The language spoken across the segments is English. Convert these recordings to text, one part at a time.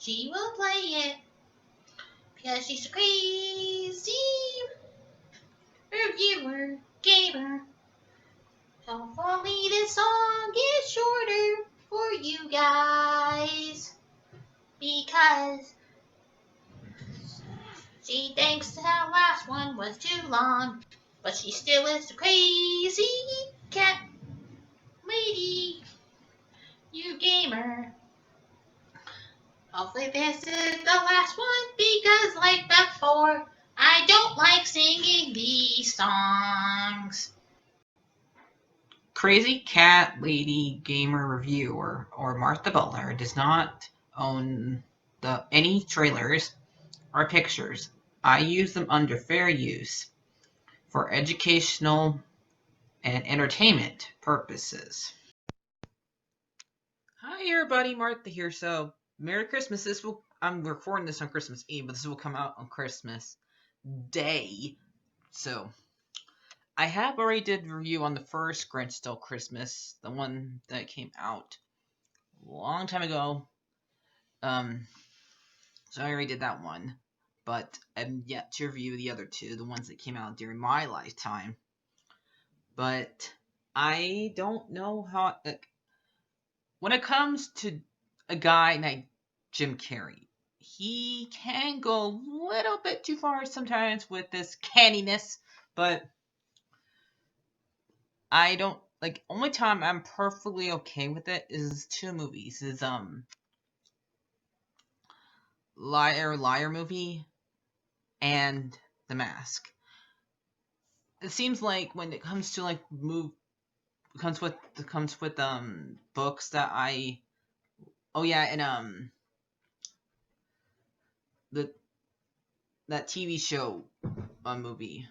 She will play it because she's a crazy reviewer, gamer. Hopefully this song is shorter for you guys because she thinks the last one was too long, but she still is a crazy cat lady, you gamer. Hopefully this is the last one because like before, I don't like singing these songs. CrazyCatLady Gamer Reviewer or Martha Butler does not own any trailers or pictures. I use them under fair use for educational and entertainment purposes. Hi everybody, Martha here. So, Merry Christmas. I'm recording this on Christmas Eve, but this will come out on Christmas Day. So, I have already did a review on the first Grinch Stole Christmas, the one that came out a long time ago. So I already did that one, but I'm yet to review the other two, the ones that came out during my lifetime. But I don't know how. When it comes to a guy named Jim Carrey, he can go a little bit too far sometimes with this canniness, but I don't like. Only time I'm perfectly okay with it is two movies. Is Liar movie and The Mask. It seems like when it comes to like comes with books that I and the that TV show movie,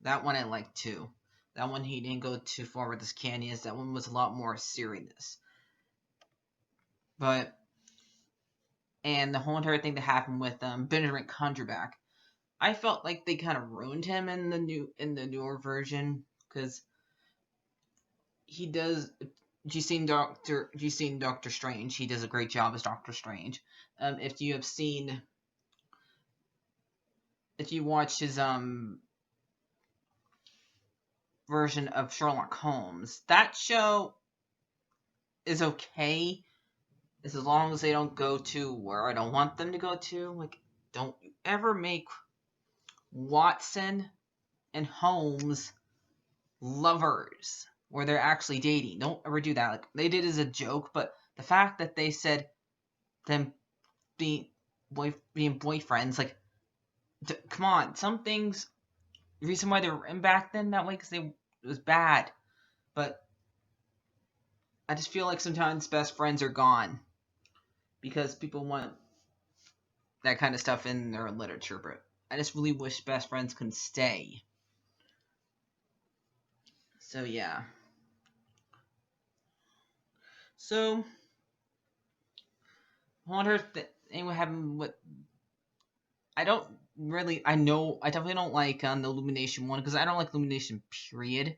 that one I liked too. That one he didn't go too far with his canniness. That one was a lot more serious. And the whole entire thing that happened with Benedict Cumberbatch, I felt like they kind of ruined him in the newer version because he does. If you've seen Doctor Strange, he does a great job as Doctor Strange. If you watch his version of Sherlock Holmes, that show is okay as long as they don't go to where I don't want them to go to. Like, don't ever make Watson and Holmes lovers where they're actually dating. Don't ever do that. Like, they did as a joke, but the fact that they said them being boyfriends, like, come on, some things. The reason why they were in back then that way because it was bad, but I just feel like sometimes best friends are gone because people want that kind of stuff in their literature. But I just really wish best friends can stay. So yeah. So I wonder if anyone having what I don't really. I definitely don't like the Illumination one because I don't like Illumination period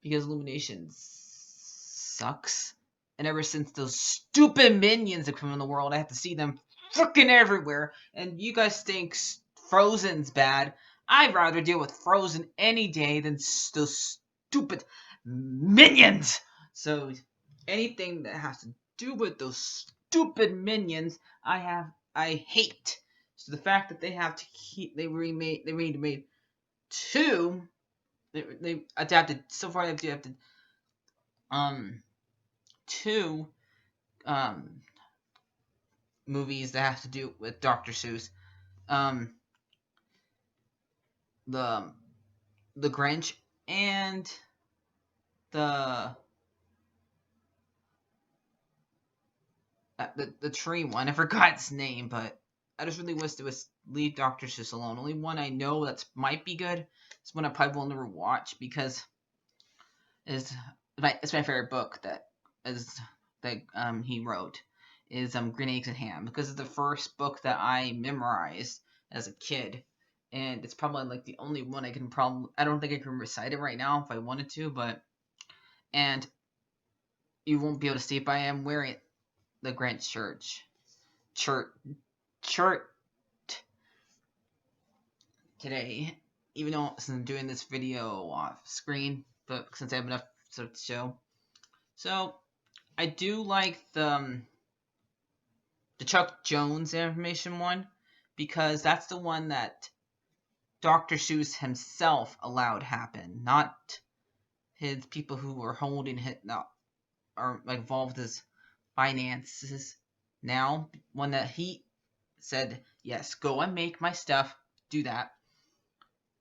because Illumination sucks. And ever since those stupid minions have come in the world, I have to see them freaking everywhere. And you guys think Frozen's bad. I'd rather deal with Frozen any day than those stupid minions. So anything that has to do with those stupid minions, I hate. So the fact that they have to they remade two. They adapted so far. They've adapted two movies that have to do with Dr. Seuss. Um, the Grinch and the the tree one. I forgot its name, but I just really wish it was leave Dr. Seuss alone. Only one I know that might be good. It's one I probably will never watch because it's my favorite book that he wrote is Green Eggs and Ham because it's the first book that I memorized as a kid, and it's probably like the only one I can I don't think I can recite it right now if I wanted to, and you won't be able to see it, but I am wearing the Grinch shirt chart today, even though since I'm doing this video off screen, but since I have enough to show. So I do like the Chuck Jones animation one, because that's the one that Dr. Seuss himself allowed happen, not his people who were holding it, not are like involved with his finances now. One that he said, yes, go and make my stuff, do that.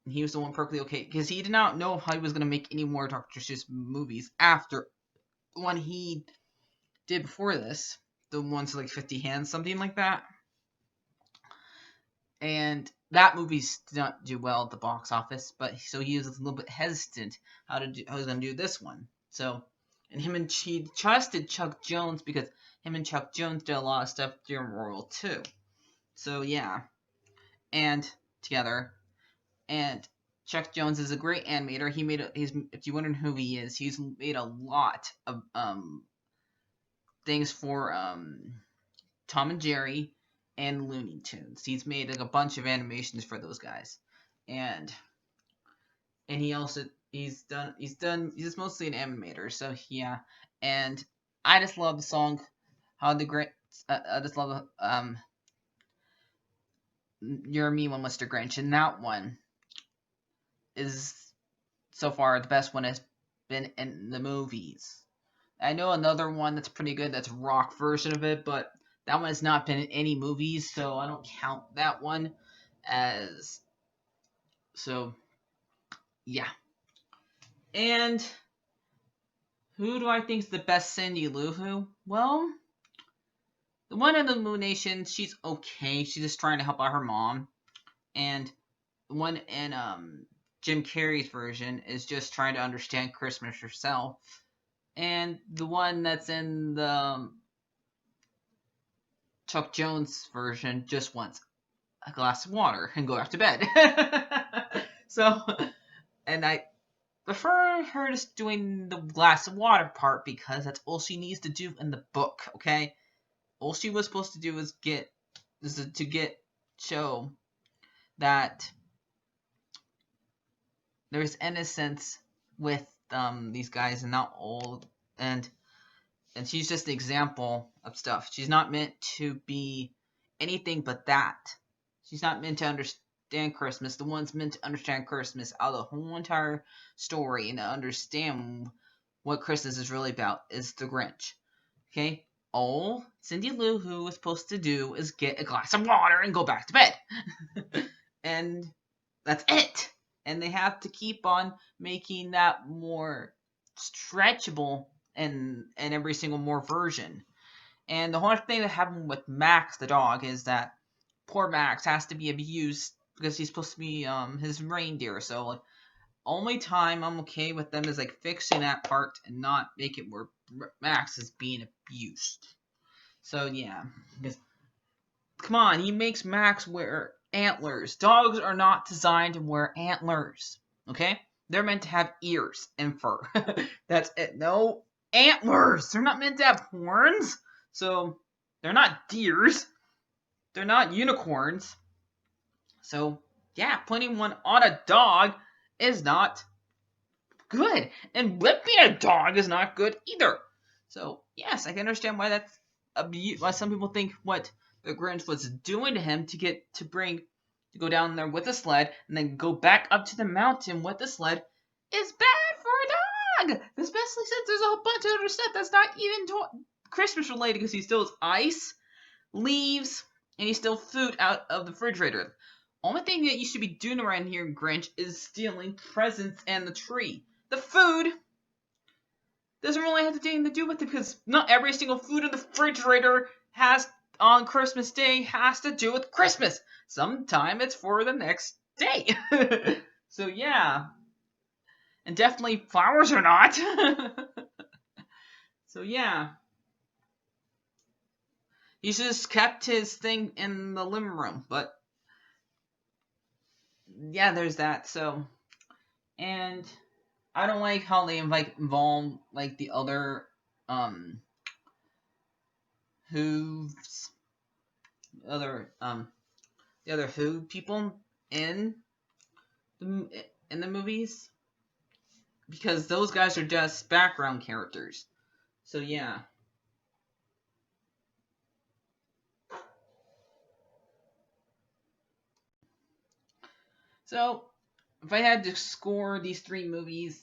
And he was the one perfectly okay, because he did not know how he was going to make any more Dr. Seuss movies after the one he did before this, the ones like 50 Hands, something like that. And that movie did not do well at the box office, but so he was a little bit hesitant how he was going to do this one. So, and he trusted Chuck Jones because him and Chuck Jones did a lot of stuff during World War II. So yeah, and together, and Chuck Jones is a great animator. If you're wondering who he is, he's made a lot of things for Tom and Jerry and Looney Tunes. He's made like a bunch of animations for those guys, and he's just mostly an animator. So yeah, and I just love the song, how the great. I just love You're a Mean One, Mr. Grinch, and that one is so far the best one has been in the movies. I know another one that's pretty good, that's a rock version of it, but that one has not been in any movies, so I don't count that one as. So, yeah. And who do I think is the best Cindy Lou Who? Well, the one in the Moon Nation, she's okay. She's just trying to help out her mom. And the one in Jim Carrey's version is just trying to understand Christmas herself. And the one that's in the Chuck Jones version just wants a glass of water and go back to bed. So, and I prefer her just doing the glass of water part because that's all she needs to do in the book, okay? All she was supposed to do is show that there's innocence with these guys and not all, and she's just an example of stuff. She's not meant to be anything but that. She's not meant to understand Christmas. The one's meant to understand Christmas out of the whole entire story and to understand what Christmas is really about is the Grinch. Okay? All Cindy Lou Who is supposed to do is get a glass of water and go back to bed. And that's it. And they have to keep on making that more stretchable in every single more version. And the whole thing that happened with Max the dog is that poor Max has to be abused because he's supposed to be his reindeer. So like, only time I'm okay with them is like fixing that part and not make it where Max is being abused. So yeah, because come on, he makes Max wear antlers. Dogs are not designed to wear antlers. Okay, they're meant to have ears and fur. That's it. No antlers. They're not meant to have horns. So they're not deers. They're not unicorns. So yeah, putting one on a dog is not good. And whipping a dog is not good either. So yes, I can understand why that's why some people think what the Grinch was doing to him to go down there with a sled and then go back up to the mountain with the sled is bad for a dog. Especially since there's a whole bunch of other stuff that's not even Christmas related because he steals ice, leaves, and he steals food out of the refrigerator. Only thing that you should be doing around here, Grinch, is stealing presents and the tree. The food doesn't really have anything to do with it because not every single food in the refrigerator on Christmas Day has to do with Christmas. Sometimes it's for the next day. So yeah. And definitely flowers are not. So yeah. He just kept his thing in the living room, but yeah, there's that. So, and I don't like how they involve like the other who's other Who people in the movies, because those guys are just background characters. So yeah. So if I had to score these 3 movies,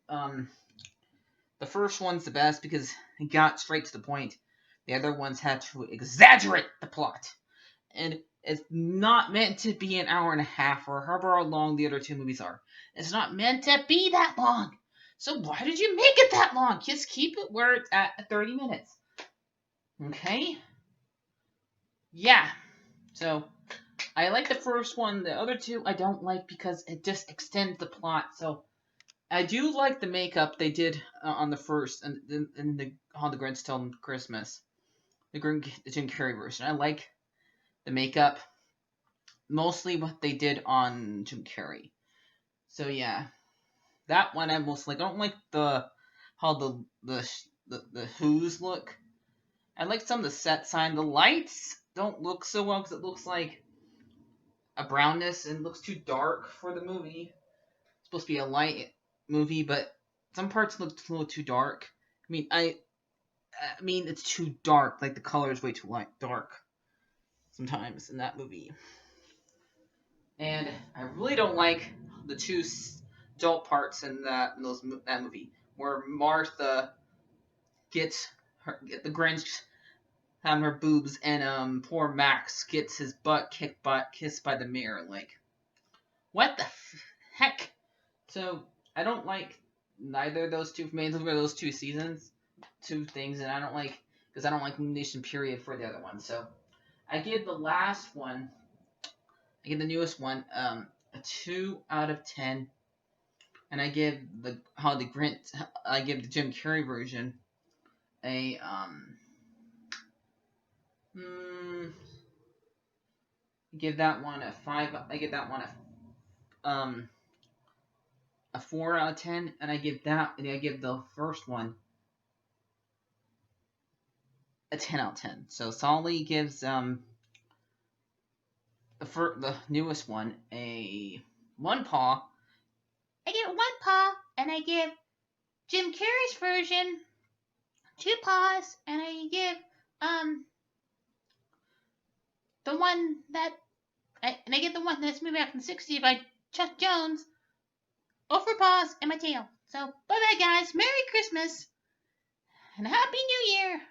the first one's the best because it got straight to the point. The other ones had to exaggerate the plot. And it's not meant to be an hour and a half or however long the other 2 movies are. It's not meant to be that long. So why did you make it that long? Just keep it where it's at 30 minutes. Okay? Yeah. So I like the first one. The other 2 I don't like because it just extends the plot. So I do like the makeup they did on the first and the Grinch Stole Christmas, the Jim Carrey version. I like the makeup, mostly what they did on Jim Carrey. So yeah, that one I most like. I don't like how the Who's look. I like some of the set design. The lights don't look so well because it looks like a brownness and looks too dark for the movie. It's supposed to be a light movie, but some parts look a little too dark. I mean, it's too dark. Like the color is way too dark sometimes in that movie. And I really don't like the 2 adult parts in that movie where Martha get the Grinch having her boobs and poor Max gets his butt kissed by the mirror. Like, what the heck? So I don't like neither of those 2 those 2 seasons, 2 things, and I don't like because I don't like Nation Period for the other one. So I give the last one, I give the newest one, a 2 out of 10, and I give the Jim Carrey version a give that one a 5. I give that one a 4 out of 10, and I give the first one a 10 out of 10. So Sully gives the newest one a 1 paw. I give 1 paw, and I give Jim Carrey's version 2 paws, and I give the one that I get the one that's movie out from the 60s by Chuck Jones 0 for paws and my tail. So bye bye guys, Merry Christmas and Happy New Year.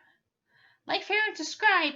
Like, share, and subscribe.